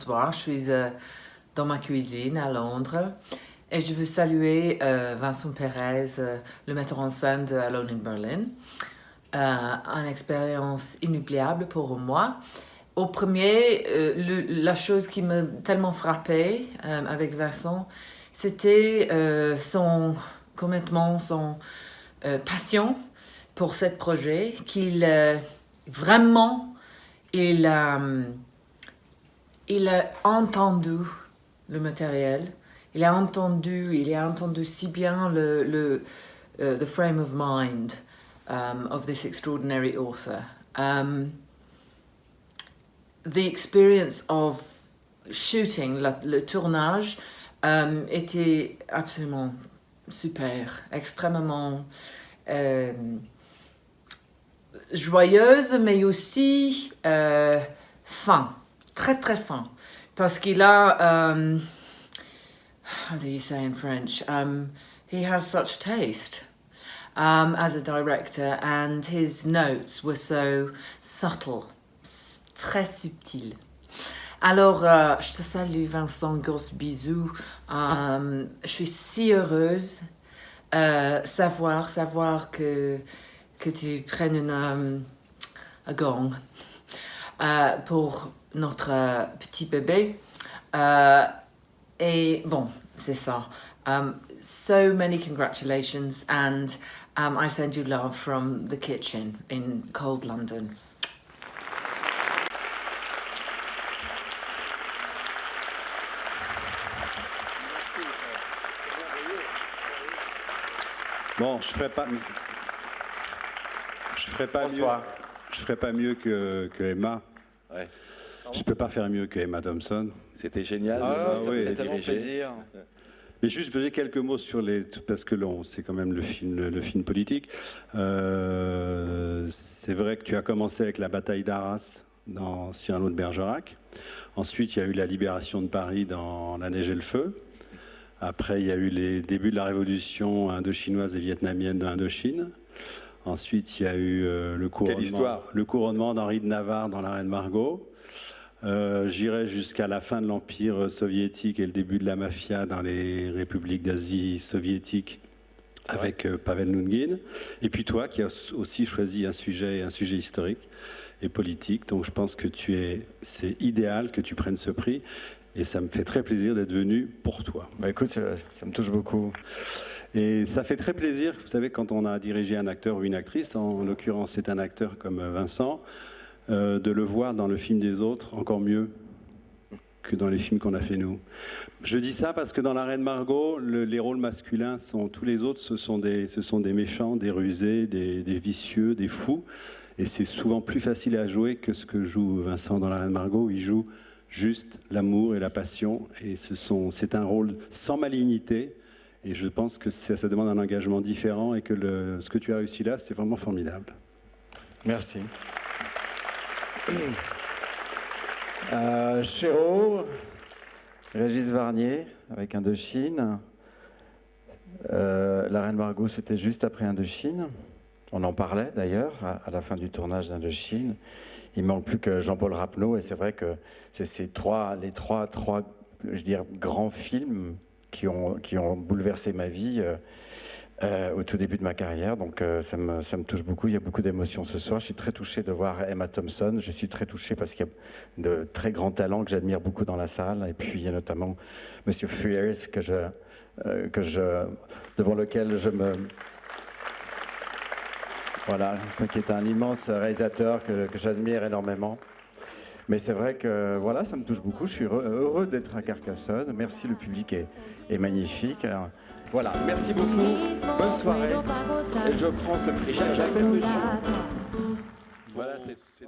bonsoir. Je suis dans ma cuisine à Londres et je veux saluer Vincent Perez, le metteur en scène de Alone in Berlin. Une expérience inoubliable pour moi. Au premier, la chose qui m'a tellement frappée avec Vincent, c'était son passion pour ce projet, qu'il vraiment, il a entendu le matériel, il a entendu si bien the frame of mind of this extraordinary author. The experience of shooting, le tournage, était absolument super, extrêmement joyeuse, mais aussi fin, très très fin, parce qu'il a, how do you say in French? He has such taste as a director, and his notes were so subtle, très subtil. Alors, je te salue, Vincent, gros bisous. Je suis si heureuse savoir que tu prennes un gong pour notre petit bébé. Et bon, c'est ça. So many congratulations, and I send you love from the kitchen in cold London. Bon, je ferai pas mieux que Emma. Ouais. Je peux pas faire mieux que Emma Thompson. C'était génial. Ça me oui, fait tellement dirigé. plaisir. Mais juste, je veux dire quelques mots sur parce que c'est quand même le film politique. C'est vrai que tu as commencé avec la bataille d'Arras dans Cyrano de Bergerac. Ensuite, il y a eu la libération de Paris dans La Neige et le Feu. Après, il y a eu les débuts de la révolution indo-chinoise et vietnamienne de Indochine. Ensuite, il y a eu le couronnement d'Henri de Navarre dans La Reine Margot. J'irai jusqu'à la fin de l'Empire soviétique et le début de la mafia dans les républiques d'Asie soviétique avec Pavel Noungin. Et puis toi, qui as aussi choisi un sujet historique et politique. Donc je pense que c'est idéal que tu prennes ce prix. Et ça me fait très plaisir d'être venu pour toi. Bah écoute, ça me touche beaucoup. Et ça fait très plaisir, vous savez, quand on a dirigé un acteur ou une actrice, en l'occurrence c'est un acteur comme Vincent, de le voir dans le film des autres encore mieux que dans les films qu'on a fait nous. Je dis ça parce que dans La Reine Margot, les rôles masculins tous les autres, ce sont des méchants, des rusés, des vicieux, des fous. Et c'est souvent plus facile à jouer que ce que joue Vincent dans La Reine Margot, où il joue juste l'amour et la passion. Et c'est un rôle sans malignité. Et je pense que ça demande un engagement différent et que ce que tu as réussi là, c'est vraiment formidable. Merci. Chéreau, Régis Varnier avec Indochine. La Reine Margot, c'était juste après Indochine. On en parlait d'ailleurs à la fin du tournage d'Indochine. Il manque plus que Jean-Paul Rapneau, et c'est vrai que c'est les trois, je veux dire, grands films qui ont bouleversé ma vie au tout début de ma carrière. Donc ça me touche beaucoup. Il y a beaucoup d'émotions ce soir. Je suis très touché de voir Emma Thompson. Je suis très touché parce qu'il y a de très grands talents que j'admire beaucoup dans la salle. Et puis il y a notamment Monsieur Frears devant lequel je me... Voilà, qui est un immense réalisateur que j'admire énormément. Mais c'est vrai que voilà, ça me touche beaucoup. Je suis heureux d'être à Carcassonne. Merci, le public est magnifique. Alors, voilà, merci beaucoup. Bonne soirée. Et je prends ce prix. J'appelle monsieur. Voilà, c'est très...